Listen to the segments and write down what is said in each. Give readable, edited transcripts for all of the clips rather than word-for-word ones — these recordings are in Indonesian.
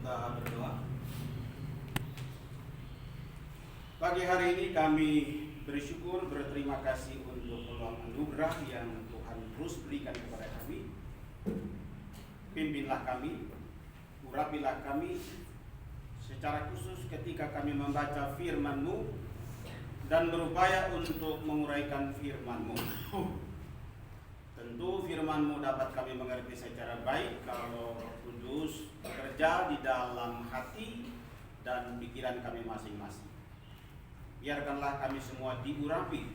Kita berdoa. Pagi hari ini kami bersyukur, berterima kasih untuk peluang anugerah yang Tuhan terus berikan kepada kami. Pimpinlah kami, urapilah kami, secara khusus ketika kami membaca firman-Mu dan berupaya untuk menguraikan firman-Mu. Tentu firman-Mu dapat kami mengerti secara baik kalau Roh Kudus bekerja di dalam hati dan pikiran kami masing-masing. Biarkanlah kami semua diurapi,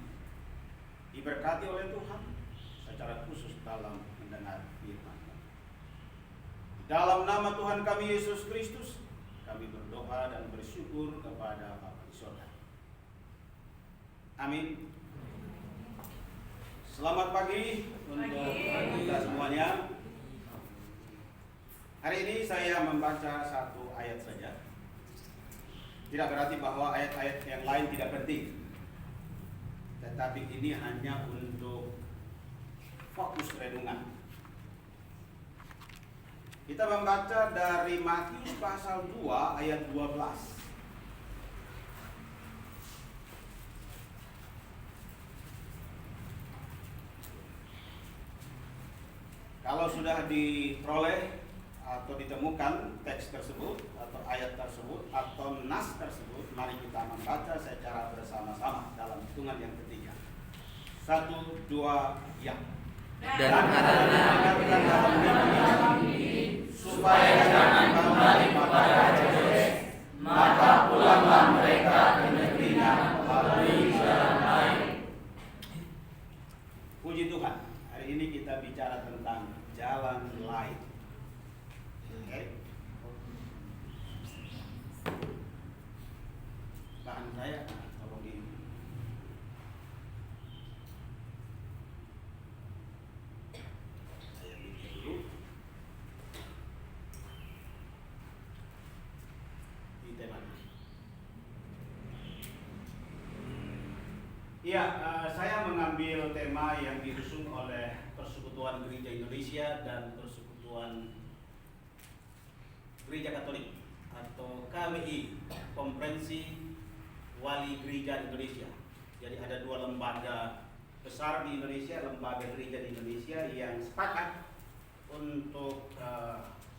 diberkati oleh Tuhan secara khusus dalam mendengar firman-Mu. Dalam nama Tuhan kami Yesus Kristus, kami berdoa dan bersyukur kepada Bapa di Surga. Amin. Selamat pagi untuk kita semuanya. Hari ini saya membaca satu ayat saja. Tidak berarti bahwa ayat-ayat yang lain tidak penting, tetapi ini hanya untuk fokus renungan. Kita membaca dari Matius pasal 2 ayat 12. Kalau sudah diperoleh atau ditemukan teks tersebut atau ayat tersebut atau nas tersebut, mari kita membaca secara bersama-sama dalam hitungan yang ketiga. 1, 2, ya. Dan karena kita dalam mimpi, supaya jangan kembali kepada Herodes, maka pulanglah mereka ke negerinya melalui jalan lain. Puji Tuhan, hari ini kita bicara tentang jalan lain. Oke. Bahan saya tolong di saya bikin dulu. Di tema. Iya, saya mengambil tema yang diusung oleh Persekutuan Gereja Indonesia dan Persekutuan Gereja Katolik atau KWI, Konferensi Wali Gereja Indonesia. Jadi ada dua lembaga besar di Indonesia, lembaga gereja di Indonesia yang sepakat untuk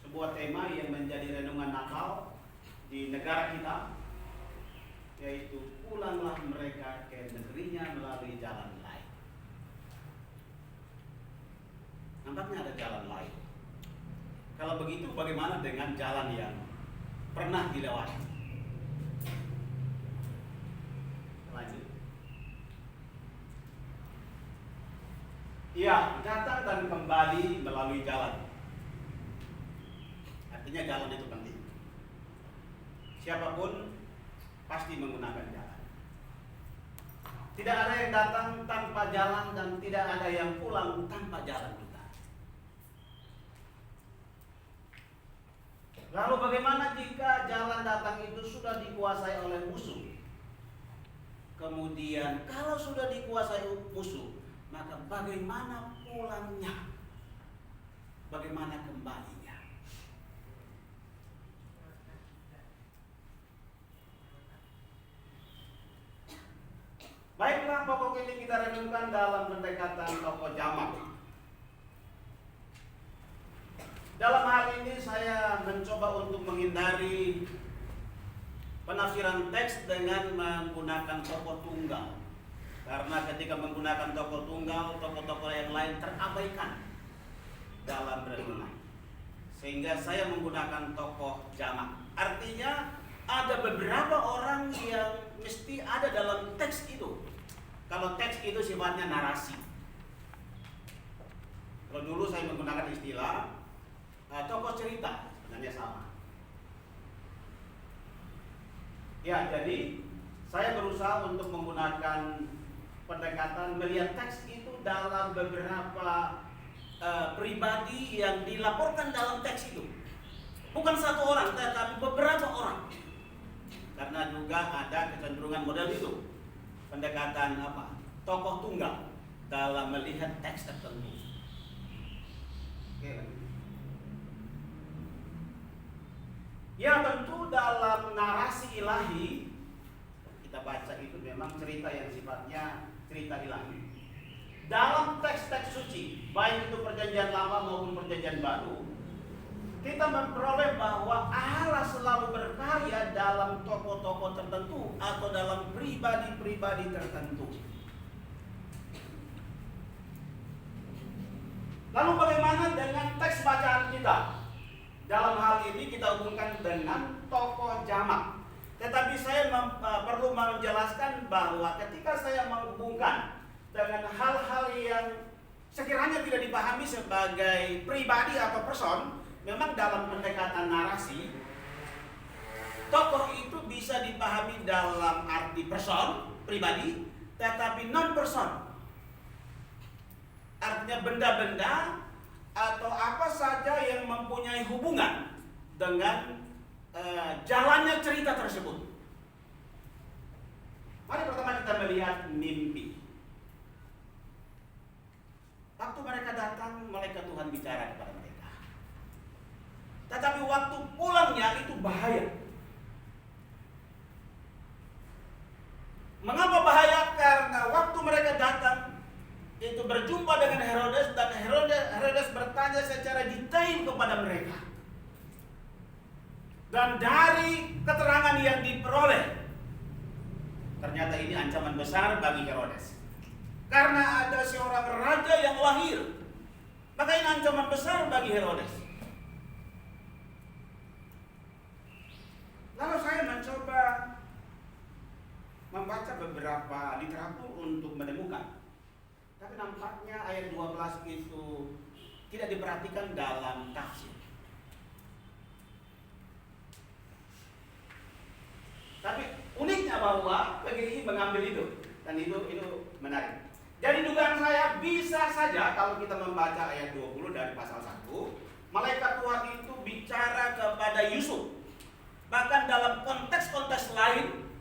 sebuah tema yang menjadi renungan Natal di negara kita, yaitu pulanglah mereka ke negerinya melalui jalan lain. Nampaknya ada jalan lain. Kalau begitu bagaimana dengan jalan yang pernah dilewati? Lanjut. Ya, datang dan kembali melalui jalan. Artinya jalan itu penting. Siapapun pasti menggunakan jalan. Tidak ada yang datang tanpa jalan dan tidak ada yang pulang tanpa jalan. Lalu bagaimana jika jalan datang itu sudah dikuasai oleh musuh? Kemudian kalau sudah dikuasai musuh, maka bagaimana pulangnya? Bagaimana kembalinya? Baiklah, pokok ini kita renungkan dalam pendekatan tokoh jamak. Dalam hal ini saya mencoba untuk menghindari penafsiran teks dengan menggunakan tokoh tunggal. Karena ketika menggunakan tokoh tunggal, tokoh-tokoh yang lain terabaikan dalam renungan. Sehingga saya menggunakan tokoh jamak. Artinya ada beberapa orang yang mesti ada dalam teks itu. Kalau teks itu sifatnya narasi. Kalau dulu saya menggunakan istilah tokoh cerita, sebenarnya sama. Ya, jadi saya berusaha untuk menggunakan pendekatan melihat teks itu dalam beberapa pribadi yang dilaporkan dalam teks itu. Bukan satu orang, tetapi beberapa orang. Karena juga ada kecenderungan model itu. Pendekatan tokoh tunggal dalam melihat teks tertentu. Oke. Ya tentu dalam narasi ilahi kita baca itu memang cerita yang sifatnya cerita ilahi. Dalam teks-teks suci, baik itu perjanjian lama maupun perjanjian baru, kita memperoleh bahwa Allah selalu berkarya dalam tokoh-tokoh tertentu atau dalam pribadi-pribadi tertentu. Lalu bagaimana dengan teks bacaan kita? Dalam hal ini kita hubungkan dengan tokoh jamak. Tetapi saya perlu menjelaskan bahwa ketika saya menghubungkan dengan hal-hal yang sekiranya tidak dipahami sebagai pribadi atau person, memang dalam pendekatan narasi, tokoh itu bisa dipahami dalam arti person, pribadi, tetapi non-person. Artinya benda-benda atau apa saja yang mempunyai hubungan dengan jalannya cerita tersebut. Mari pertama kita melihat mimpi. Waktu mereka datang, malaikat Tuhan bicara kepada mereka. Tetapi waktu pulangnya itu bahaya. Mengapa bahaya? Karena waktu mereka datang itu berjumpa dengan Herodes dan Herodes bertanya secara detail kepada mereka. Dan dari keterangan yang diperoleh, ternyata ini ancaman besar bagi Herodes. Karena ada seorang raja yang lahir, maka ini ancaman besar bagi Herodes. Lalu saya mencoba membaca beberapa literatur untuk menemukan. Tapi nampaknya ayat 12 itu tidak diperhatikan dalam tafsir. Tapi uniknya bahwa PGI mengambil itu, dan itu menarik. Jadi dugaan saya bisa saja kalau kita membaca ayat 20 dari pasal 1, malaikat Tuhan itu bicara kepada Yusuf. Bahkan dalam konteks-konteks lain,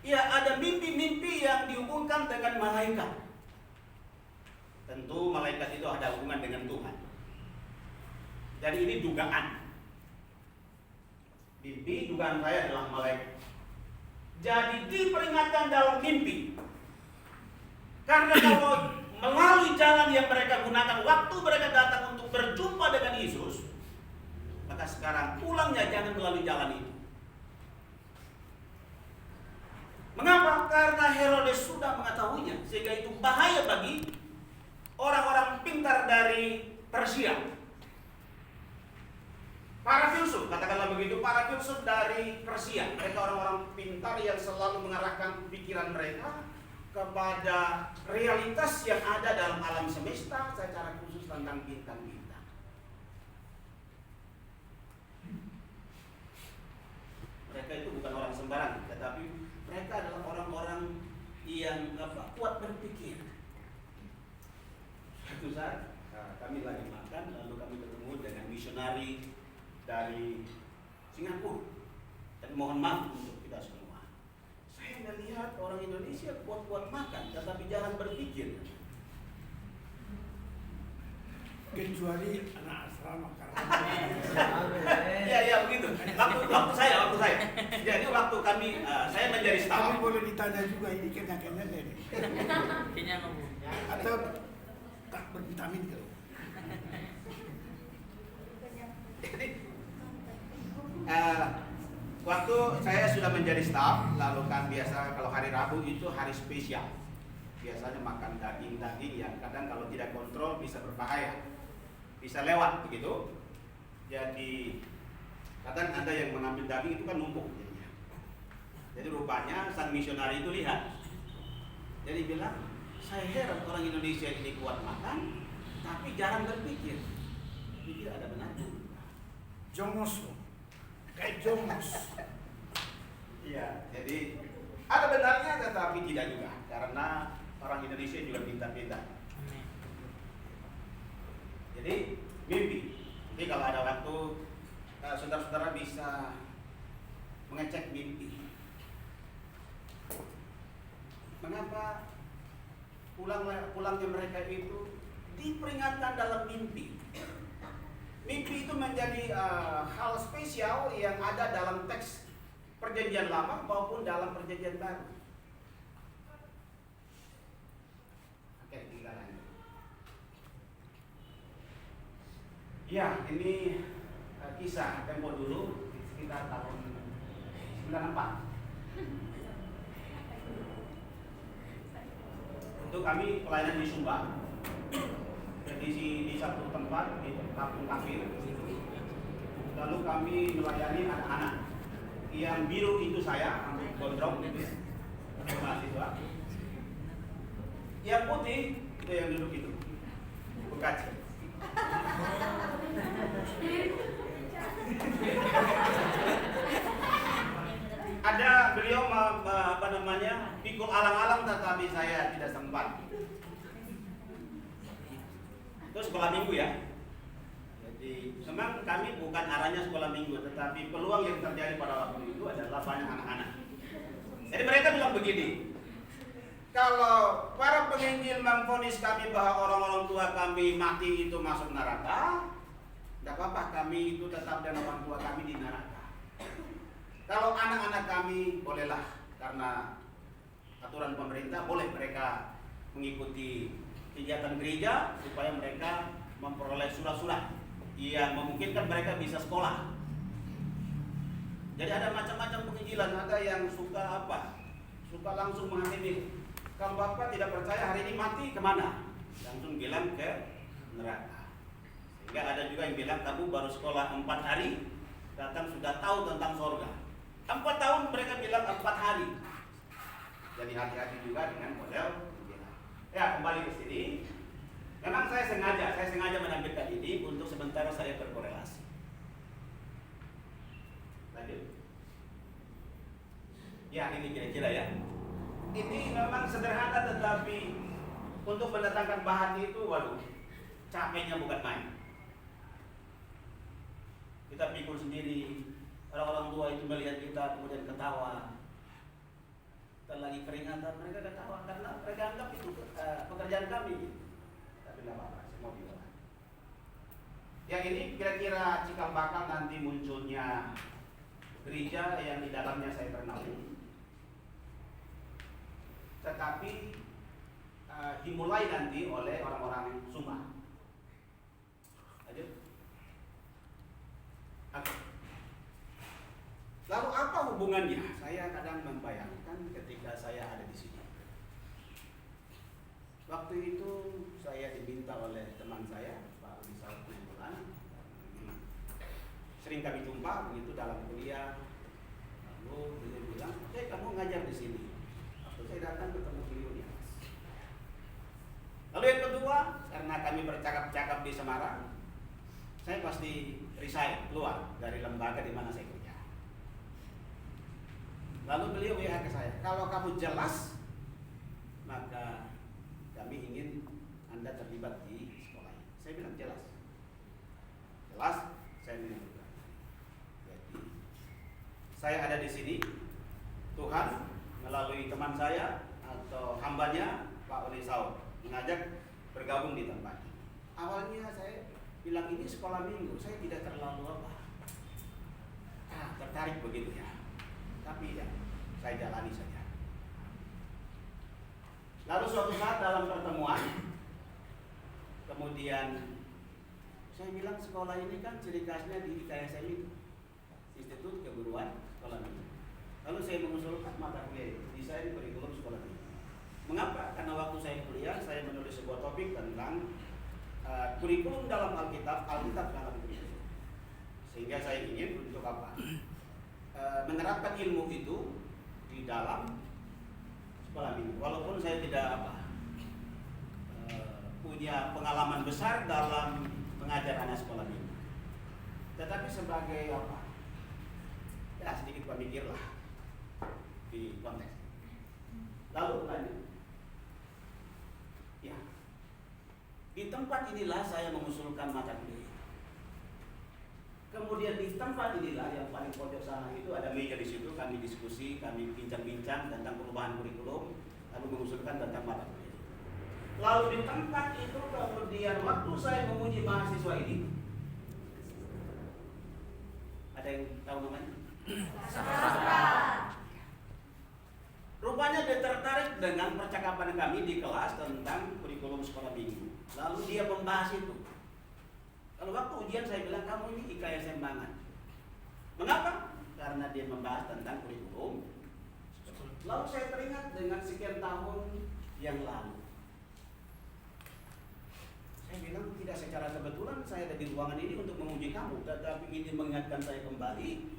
ya ada mimpi-mimpi yang dihubungkan dengan malaikat. Tentu malaikat itu ada hubungan dengan Tuhan. Jadi ini dugaan. Mimpi dugaan saya adalah malaikat. Jadi diperingatkan dalam mimpi. Karena kalau melalui jalan yang mereka gunakan waktu mereka datang untuk berjumpa dengan Yesus, maka sekarang pulangnya jangan melalui jalan itu. Mengapa? Karena Herodes sudah mengetahuinya, sehingga itu bahaya bagi orang-orang pintar dari Persia. Para filsuf, katakanlah begitu, para filsuf dari Persia. Mereka orang-orang pintar yang selalu mengarahkan pikiran mereka kepada realitas yang ada dalam alam semesta, secara khusus tentang bintang-bintang. Mereka itu bukan orang sembarang, tetapi mereka adalah orang-orang yang kuat berpikir. Suatu saat kami lagi makan, lalu kami ketemu dengan misionari dari Singapura. Dan mohon maaf untuk kita semua. Saya melihat orang Indonesia kuat-kuat makan, tetapi jarang berpikir. Kecuali anak asrama karena Ya begitu. Waktu saya. Jadi waktu kami, saya menjadi Tapi staf. boleh ditanya juga ini kena-kena ini. Kayaknya kamu. Atau tak bervitamin gitu. Jadi waktu saya sudah menjadi staf, lalu kan biasa kalau hari Rabu itu hari spesial. Biasanya makan daging-daging yang kadang kalau tidak kontrol bisa berbahaya, bisa lewat begitu. Jadi kadang ada yang mengambil daging itu kan numpuk jadinya. Jadi rupanya sang misionari itu lihat, jadi bilang, saya heran orang Indonesia ini kuat makan, tapi jarang berpikir. Pikir ada benarnya. Jongos, kayak jongos. Iya, jadi ada benarnya tetapi tidak juga, karena orang Indonesia juga pintar-pintar. Jadi mimpi. Jadi kalau ada waktu, saudara-saudara bisa mengecek mimpi. Mengapa pulangnya mereka itu diperingatkan dalam mimpi? Mimpi itu menjadi hal spesial ofisial yang ada dalam teks Perjanjian Lama maupun dalam Perjanjian Baru. Oke, kita lanjut. Ya, ini kisah tempo dulu sekitar tahun 94. Untuk kami pelayanan di Sumba, jadi di satu tempat di kampung kafir. Lalu kami melayani anak-anak. Yang biru itu saya, gondrong gitu ya, mahasiswa. Yang putih itu yang duduk itu, Bekasi. Ada beliau pikul alang-alang tetapi saya tidak sempat. Itu sekolah minggu ya. Jadi memang kami bukan arahnya sekolah minggu, tetapi peluang yang terjadi pada waktu itu adalah banyak anak-anak. Jadi mereka bilang begini, kalau para penginjil memvonis kami bahwa orang-orang tua kami mati itu masuk neraka, tidak apa-apa, kami itu tetap dan orang tua kami di neraka. Kalau anak-anak kami bolehlah, karena aturan pemerintah boleh mereka mengikuti kegiatan gereja supaya mereka memperoleh surat-surat yang memungkinkan mereka bisa sekolah. Jadi ada macam-macam penginjilan, ada yang suka apa? Suka langsung menghakimi. Kalau Bapak tidak percaya hari ini mati kemana? Langsung bilang ke neraka. Sehingga ada juga yang bilang kamu baru sekolah 4 hari, datang sudah tahu tentang surga. 4 tahun mereka bilang 4 hari. Jadi hati-hati juga dengan model penginjilan. Ya, kembali ke sini. Memang saya sengaja menampilkan ini untuk sementara saya berkorelasi. Lanjut. Ya, ini kira-kira ya. Ini memang sederhana tetapi untuk mendatangkan bahan itu, waduh, capeknya bukan main. Kita pikul sendiri, orang-orang tua itu melihat kita kemudian ketawa. Kita lagi peringatan, mereka ketawa karena mereka anggap itu pekerjaan kami. Tapi tidak apa-apa, saya mau bilang. Yang ini kira-kira cikal bakal nanti munculnya gereja yang di dalamnya saya bernaung. Tetapi dimulai nanti oleh orang-orang Sumba. Lanjut. Lalu apa hubungannya? Saya kadang membayangkan ketika saya ada di sini. Waktu itu saya diminta oleh teman saya, Pak Wisal Pengumpulan. Sering kami jumpa begitu dalam kuliah. Lalu beliau bilang, "Oke, kamu ngajar di sini." Saya datang ketemu beliau di atas. Lalu yang kedua, karena kami bercakap-cakap di Semarang, saya pasti resign, keluar dari lembaga di mana saya kerja. Lalu beliau WA ke saya, "Kalau kamu jelas, maka kami ingin Anda terlibat di sekolah ini." Saya bilang jelas. Jelas, saya menyebutkan. Jadi, saya ada di sini, Tuhan melalui teman saya atau hambanya Pak Oli Saud mengajak bergabung di tempat ini. Awalnya saya bilang ini sekolah minggu, saya tidak terlalu tertarik begitu ya. Tapi ya, saya jalani saja. Lalu suatu saat dalam pertemuan, kemudian saya bilang sekolah ini kan ciri khasnya di IKSM itu, Institut Keguruan Sekolah Minggu. Lalu saya mengusulkan mata kuliah desain kurikulum sekolah minggu. Mengapa? Karena waktu saya kuliah, saya menulis sebuah topik tentang kurikulum dalam Alkitab dalam kurikulum. Sehingga saya ingin untuk apa? Menerapkan ilmu itu di dalam sekolah minggu. Walaupun saya tidak punya pengalaman besar dalam mengajar anak sekolah minggu. Tetapi sebagai apa? Ya sedikit pemikirlah di konteks. Lalu lanjut. Ya. Di tempat inilah saya mengusulkan mata kuliah. Kemudian di tempat inilah yang paling pojok sana itu ada meja di situ, kami diskusi, kami bincang-bincang tentang perubahan kurikulum, lalu mengusulkan tentang mata kuliah. Lalu di tempat itu kemudian waktu saya menguji mahasiswa ini, Ada yang tahu namanya? Sastra. Rupanya dia tertarik dengan percakapan kami di kelas tentang kurikulum sekolah minggu. Lalu dia membahas itu. Kalau waktu ujian saya bilang, kamu ini IKSM banget. Mengapa? Karena dia membahas tentang kurikulum. Lalu saya teringat dengan sekian tahun yang lalu. Saya bilang, tidak secara kebetulan saya ada di ruangan ini untuk menguji kamu, tetapi ini mengingatkan saya kembali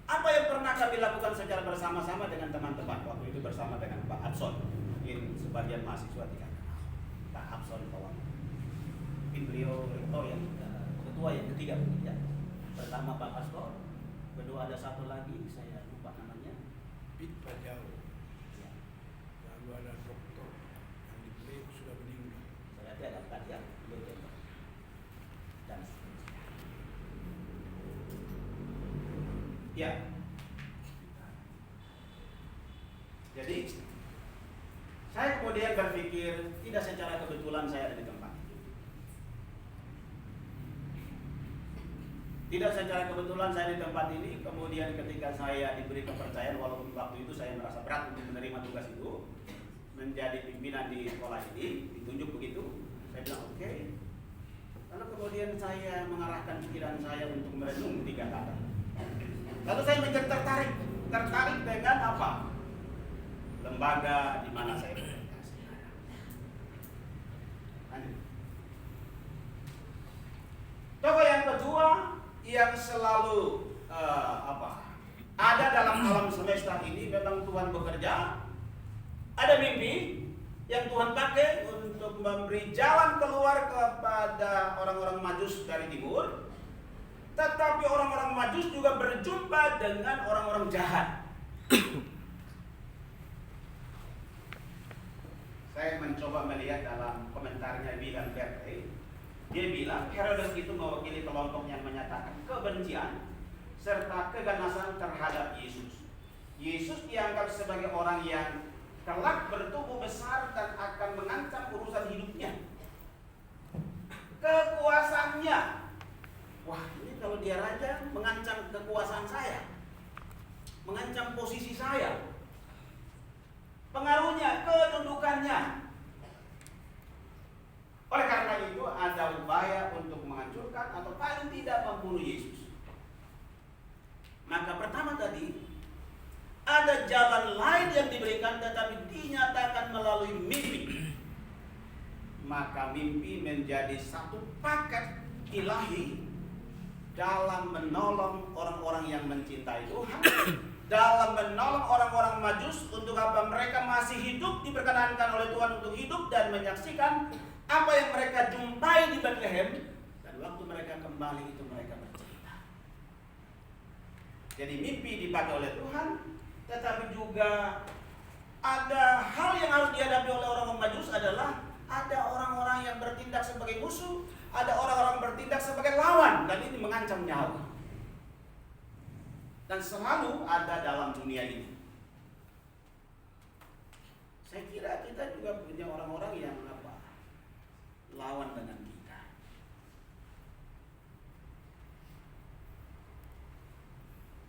apa yang pernah kami lakukan secara bersama-sama dengan teman-teman. Waktu itu bersama dengan Pak Abson, mungkin sebagian mahasiswa tidak kenal Pak Abson kawan. Mungkin beliau yang ketua yang ketiga ya. Pertama Pak Pastor, kedua ada satu lagi saya lupa namanya. Pit Pajau. Ya. Lalu ada dokter yang dibeli sudah meninggal. Saya ada Pak ya, beliau contoh. Dan ya. Jadi saya kemudian berpikir tidak secara kebetulan saya ada di tempat itu. Tidak secara kebetulan saya di tempat ini. Kemudian ketika saya diberi kepercayaan, walaupun waktu itu saya merasa berat untuk menerima tugas itu, menjadi pimpinan di sekolah ini, ditunjuk begitu, saya bilang oke. Lalu kemudian saya mengarahkan pikiran saya untuk merenung 3 kata. Lalu saya menjadi tertarik dengan apa? Lembaga di mana saya berorientasi. Tokoh yang kedua yang selalu ada dalam alam semesta ini, memang Tuhan bekerja. Ada mimpi yang Tuhan pakai untuk memberi jalan keluar kepada orang-orang Majus dari timur. Tetapi orang-orang Majus juga berjumpa dengan orang-orang jahat. Saya mencoba melihat dalam komentarnya William Berkeley. Dia bilang Herodes itu mewakili kelompok yang menyatakan kebencian serta keganasan terhadap Yesus. Yesus dianggap sebagai orang yang kelak bertumbuh besar dan akan mengancam urusan hidupnya. Kekuasaannya. Wah, ini kalau dia raja mengancam kekuasaan saya. Mengancam posisi saya. Pengaruhnya, kedudukannya. Oleh karena itu ada upaya untuk menghancurkan atau paling tidak membunuh Yesus. Maka pertama tadi ada jalan lain yang diberikan tetapi dinyatakan melalui mimpi. Maka mimpi menjadi satu paket ilahi dalam menolong orang-orang yang mencintai Tuhan, dalam menolong orang-orang Majus untuk apa mereka masih hidup, diperkenankan oleh Tuhan untuk hidup dan menyaksikan apa yang mereka jumpai di Bethlehem, dan waktu mereka kembali itu mereka bercerita. Jadi mimpi dipakai oleh Tuhan, tetapi juga ada hal yang harus dihadapi oleh orang-orang Majus adalah ada orang-orang yang bertindak sebagai musuh, ada orang-orang bertindak sebagai lawan, dan ini mengancam nyawa. Dan selalu ada dalam dunia ini. Saya kira kita juga punya orang-orang yang lawan dengan kita.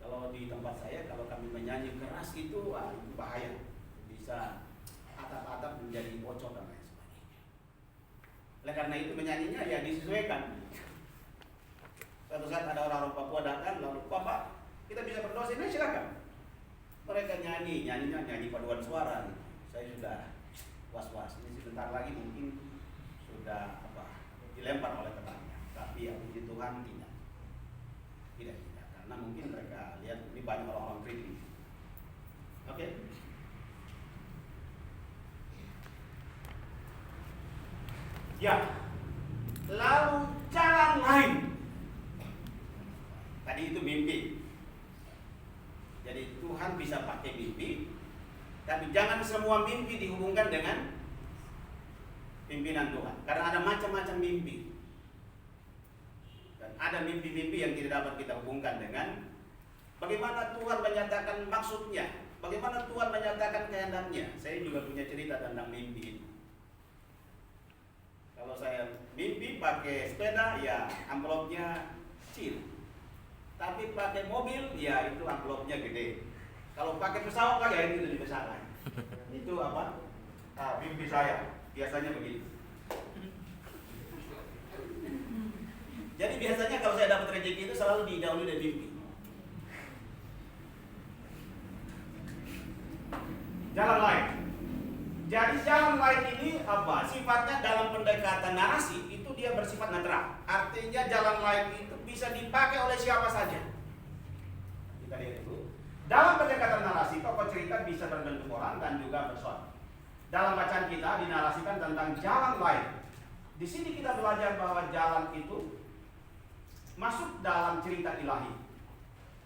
Kalau di tempat saya, kalau kami menyanyi keras itu bahaya. Bisa atap-atap menjadi bocor dan lain sebagainya. Oleh karena itu menyanyinya ya disesuaikan. Suatu saat ada orang-orang Papua datang, lalu Bapak, kita bisa berdoa sini, silakan. Mereka nyanyi paduan suara. Saya sudah was-was. Ini sebentar lagi mungkin sudah dilempar oleh tetangga. Tapi ya puji Tuhan tidak, karena mungkin mereka lihat ini banyak orang-orang kritis. Oke. Ya, lalu jalan lain. Tadi itu mimpi. Jadi Tuhan bisa pakai mimpi, tapi jangan semua mimpi dihubungkan dengan pimpinan Tuhan. Karena ada macam-macam mimpi. Dan ada mimpi-mimpi yang tidak dapat kita hubungkan dengan bagaimana Tuhan menyatakan maksudnya, bagaimana Tuhan menyatakan kehendaknya. Saya juga punya cerita tentang mimpi itu. Kalau saya mimpi pakai sepeda, ya amplopnya kecil. Tapi pakai mobil, ya itu amplopnya gede. Kalau pakai pesawat lagi, ya itu lebih besar lagi. Itu apa? Mimpi saya biasanya begitu. Jadi biasanya kalau saya dapat rezeki itu selalu didahului dari mimpi. Jalan lain. Jadi jalan lain ini apa? Sifatnya dalam pendekatan narasi itu dia bersifat netral. Artinya jalan lain itu bisa dipakai oleh siapa saja. Kita lihat dulu. Dalam pendekatan narasi, tokoh cerita bisa berbentuk orang dan juga person. Dalam bacaan kita dinarasikan tentang jalan lain. Di sini kita belajar bahwa jalan itu masuk dalam cerita ilahi,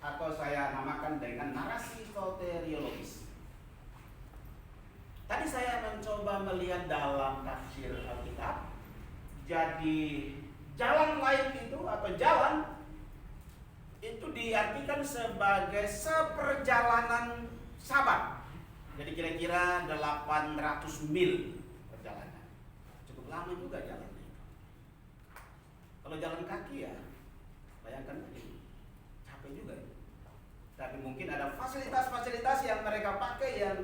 atau saya namakan dengan narasi soteriologis. Tadi saya mencoba melihat dalam tafsir Alkitab. Jadi jalan lain itu atau jalan itu diartikan sebagai seperjalanan sabat. Jadi kira-kira 800 mil perjalanan. Cukup lama juga jalannya itu. Kalau jalan kaki ya, bayangkan ini capek juga. Tapi mungkin ada fasilitas-fasilitas yang mereka pakai yang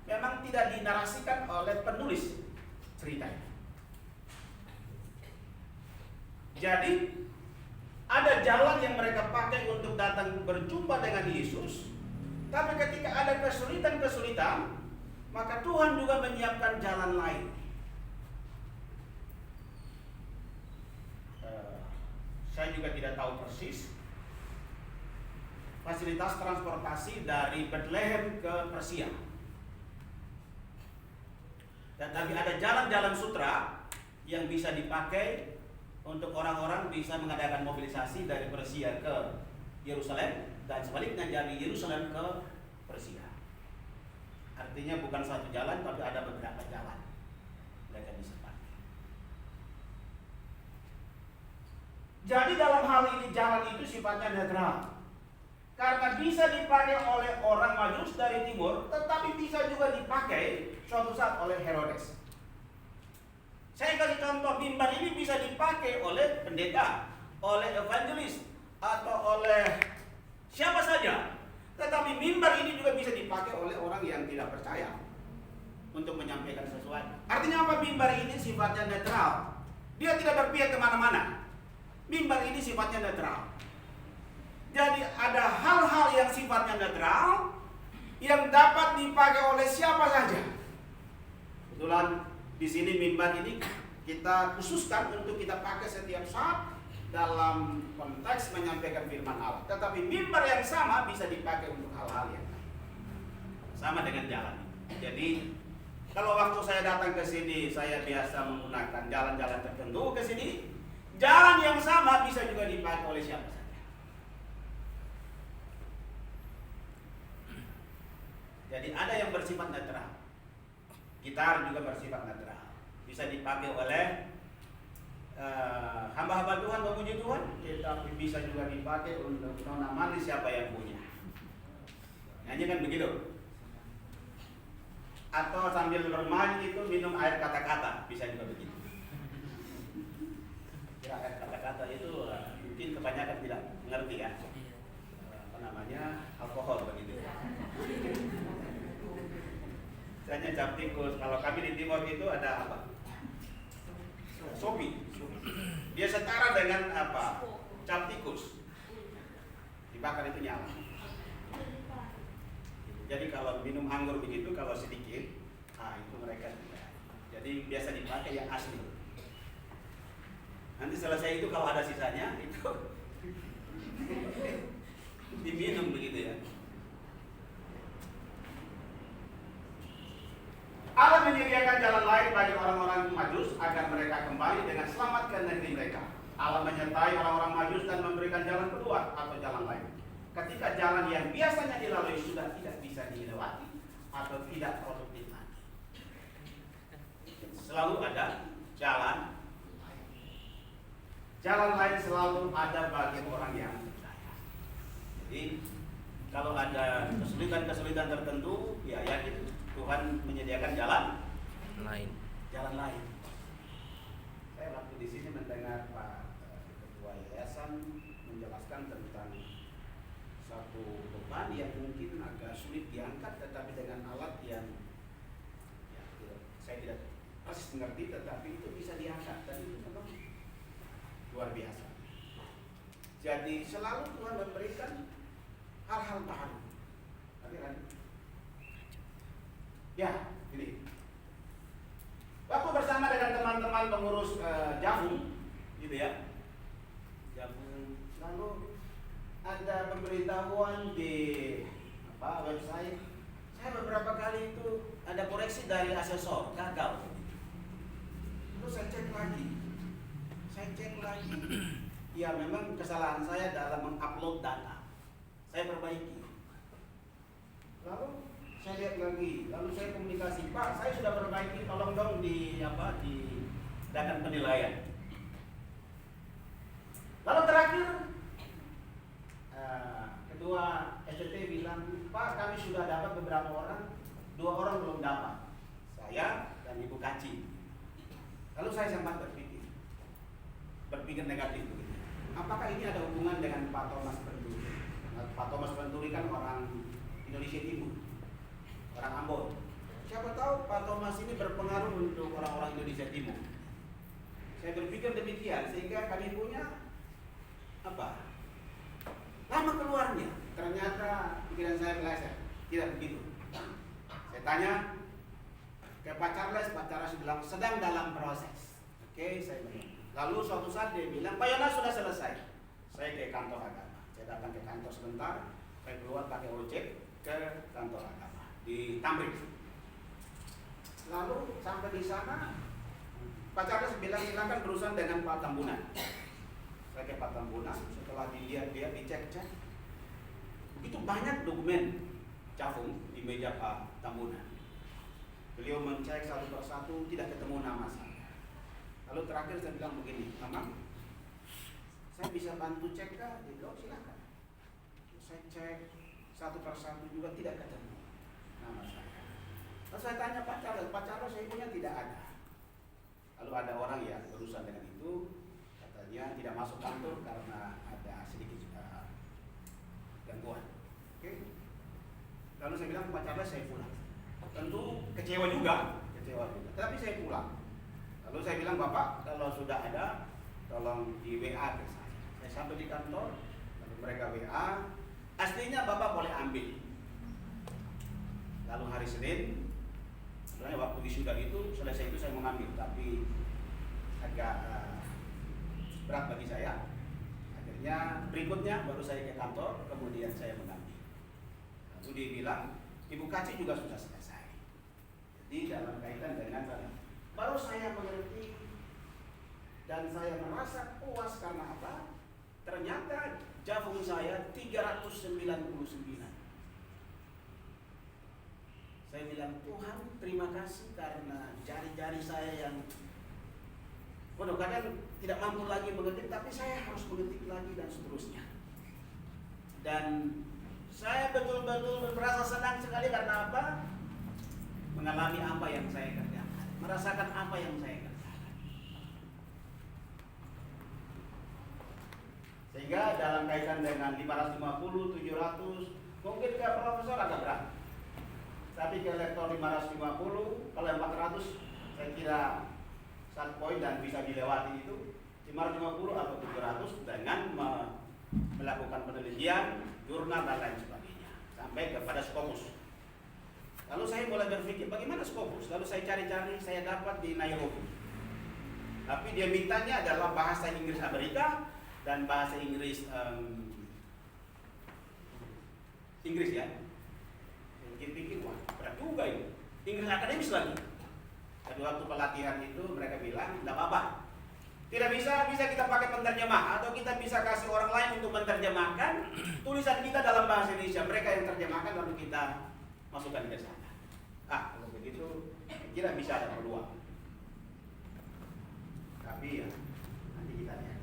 memang tidak dinarasikan oleh penulis cerita. Jadi ada jalan yang mereka pakai untuk datang berjumpa dengan Yesus. Tapi ketika ada kesulitan-kesulitan, maka Tuhan juga menyiapkan jalan lain. Saya juga tidak tahu persis fasilitas transportasi dari Bethlehem ke Persia. Tetapi ada jalan-jalan sutra yang bisa dipakai untuk orang-orang bisa mengadakan mobilisasi dari Persia ke Yerusalem dan sebaliknya dari Yerusalem ke Persia. Artinya bukan satu jalan tapi ada beberapa jalan mereka bisa pakai. Jadi dalam hal ini jalan itu sifatnya netral. Karena bisa dipakai oleh orang Majus dari timur, tetapi bisa juga dipakai suatu saat oleh Herodes. Saya kasih contoh, mimbar ini bisa dipakai oleh pendeta, oleh evangelis, atau oleh siapa saja. Tetapi mimbar ini juga bisa dipakai oleh orang yang tidak percaya untuk menyampaikan sesuatu. Artinya apa? Mimbar ini sifatnya netral. Dia tidak berpihak kemana-mana. Mimbar ini sifatnya netral. Jadi ada hal-hal yang sifatnya netral yang dapat dipakai oleh siapa saja. Kebetulan di sini mimbar ini kita khususkan untuk kita pakai setiap saat dalam konteks menyampaikan firman Allah. Tetapi mimbar yang sama bisa dipakai untuk hal-hal yang sama dengan jalan. Jadi kalau waktu saya datang ke sini saya biasa menggunakan jalan-jalan tertentu ke sini. Jalan yang sama bisa juga dipakai oleh siapa saja. Jadi ada yang bersifat netral. Gitar juga bersifat netral. Bisa dipakai oleh hamba-hamba Tuhan memuji Tuhan, tetapi bisa juga dipakai untuk nona manis siapa yang punya. Nyanyi kan begitu. Atau sambil bermain itu minum air kata-kata, bisa juga begitu. Ya, air kata-kata itu mungkin kebanyakan tidak mengerti ya. Apa namanya? Alkohol begitu. Misalnya cap tikus, kalau kami di timur itu ada apa? Sopi. Dia setara dengan apa? Cap tikus. Dibakar itu nyala. Jadi kalau minum anggur begitu, kalau sedikit, itu mereka tidak. Jadi biasa dipakai yang asli. Nanti selesai itu kalau ada sisanya itu diminum begitu ya. Allah menyediakan jalan lain bagi orang-orang Majus agar mereka kembali dengan selamat ke negeri mereka. Allah menyertai orang-orang Majus dan memberikan jalan kedua atau jalan lain. Ketika jalan yang biasanya dilalui sudah tidak bisa dilewati atau tidak produktif lagi. Selalu ada jalan. Jalan lain selalu ada bagi orang yang percaya. Jadi kalau ada kesulitan-kesulitan tertentu, ya yakin Tuhan menyediakan jalan lain. Jalan lain. Saya waktu di sini mendengar Pak Ketua Yayasan menjelaskan tentang bahan yang mungkin agak sulit diangkat, tetapi dengan alat yang ya, saya tidak persis mengerti, tetapi itu bisa diangkat dan itu memang luar biasa. Jadi selalu Tuhan memberikan hal-hal baru. Kan? Ya, ini. Waktu bersama dengan teman-teman pengurus Javu, gitu ya. Javu, lalu ada pemberitahuan di website. Saya beberapa kali itu ada koreksi dari asesor, gagal. Terus saya cek lagi. Ya memang kesalahan saya dalam mengupload data. Saya perbaiki. Lalu saya lihat lagi, lalu saya komunikasi, Pak, saya sudah perbaiki, tolong dong diadakan penilaian. Lalu terakhir, ketua SCT bilang, Pak, kami sudah dapat beberapa orang, 2 orang belum dapat, saya dan Ibu Kaci. Lalu saya sempat berpikir negatif begitu. Apakah ini ada hubungan dengan Pak Thomas Penturi? Pak Thomas Penturi kan orang Indonesia Timur, orang Ambon. Siapa tahu Pak Thomas ini berpengaruh untuk orang-orang Indonesia Timur. Saya berpikir demikian sehingga kami punya lama keluarnya. Ternyata pikiran saya meleset, tidak begitu. Saya tanya ke Pak Charles bilang sedang dalam proses. Oke, saya bilang. Lalu suatu saat dia bilang, Pak Yonas sudah selesai. Saya ke kantor agama. Saya datang ke kantor sebentar, saya keluar pakai ojek ke kantor agama di Tamrin. Lalu sampai di sana, Pak Charles bilang silakan berurusan dengan Pak Tambunan. Saya ke Pak Tambunan, setelah dilihat dia dicek-cek, begitu banyak dokumen Cafung di meja Pak Tambunan. Beliau mencek satu persatu, tidak ketemu nama saya. Lalu terakhir saya bilang begini, Mama, saya bisa bantu cek kah? Dia bilang silakan. Saya cek satu persatu juga tidak ketemu nama saya. Lalu saya tanya Pak Charles saya punya tidak ada. Lalu ada orang yang berurusan dengan itu, katanya tidak masuk kantor karena ada sedikit gangguan. Oke. Lalu saya bilang Pak Charles saya pulang. Tentu kecewa juga. Tapi saya pulang. Lalu saya bilang Bapak kalau sudah ada tolong di WA ke saya. Saya sampai di kantor, lalu mereka WA. Aslinya Bapak boleh ambil. Lalu hari Senin, sebenarnya waktu wisuda itu selesai itu saya mengambil, tapi agak berat bagi saya. Akhirnya berikutnya baru saya ke kantor, kemudian saya mengambil. Lalu dia bilang Ibu Kaci juga sudah selesai. Jadi dalam kaitan dengan sana, baru saya mengerti dan saya merasa puas karena apa? Ternyata Javung saya 399. Saya bilang Tuhan terima kasih karena jari-jari saya yang kadang tidak mampu lagi mengetik, tapi saya harus mengetik lagi dan seterusnya. Dan saya betul-betul merasa senang sekali karena apa? Mengalami apa yang saya kerjakan, merasakan apa yang saya kerjakan. Sehingga dalam kaitan dengan 550, 700, mungkin ke profesor agak berat. Tapi ke lektor 550, kalau 400 saya kira satu poin dan bisa dilewati itu 550 atau 700 dengan melakukan penelitian, jurnal dan lain sebagainya sampai kepada Scopus. Lalu saya mulai berpikir bagaimana Scopus. Lalu saya cari-cari, saya dapat di Nairobi. Tapi dia mintanya adalah bahasa Inggris Amerika dan bahasa Inggris Inggris ya. Saya pikir wah berat juga ini. Inggris akademis lagi. Jadi waktu pelatihan itu mereka bilang tidak apa-apa. Tidak bisa kita pakai penterjemah atau kita bisa kasih orang lain untuk menerjemahkan tulisan kita dalam bahasa Indonesia. Mereka yang terjemahkan lalu kita masukkan ke sana. Kalau begitu kira bisa ada peluang. Tapi ya nanti kita lihat.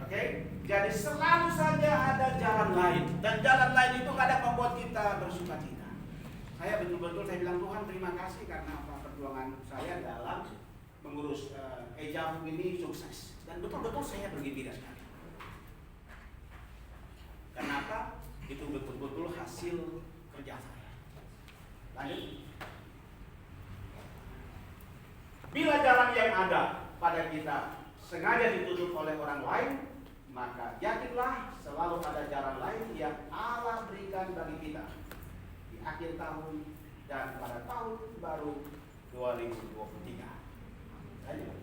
Oke? Jadi selalu saja ada jalan lain dan jalan lain itu kadang membuat kita bersukacita. Saya betul-betul saya bilang Tuhan terima kasih karena apa perjuangan saya dalam mengurus Javu ini sukses dan betul-betul saya bergembira sekali. Kenapa? Itu betul-betul hasil kerja saya. Lanjut. Bila jalan yang ada pada kita sengaja ditutup oleh orang lain, maka yakinlah selalu ada jalan lain yang Allah berikan bagi kita di akhir tahun dan pada tahun baru 2023. Lanjut.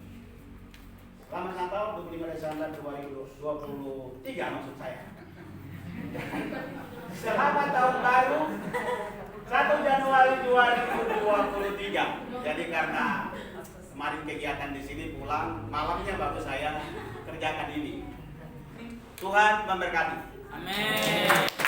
Selamat Natal 25 Desember 2023 maksud saya. Selamat tahun baru 1 Januari 2023. Jadi karena kemarin kegiatan di sini pulang malamnya baru saya kerjakan ini. Tuhan memberkati. Amin.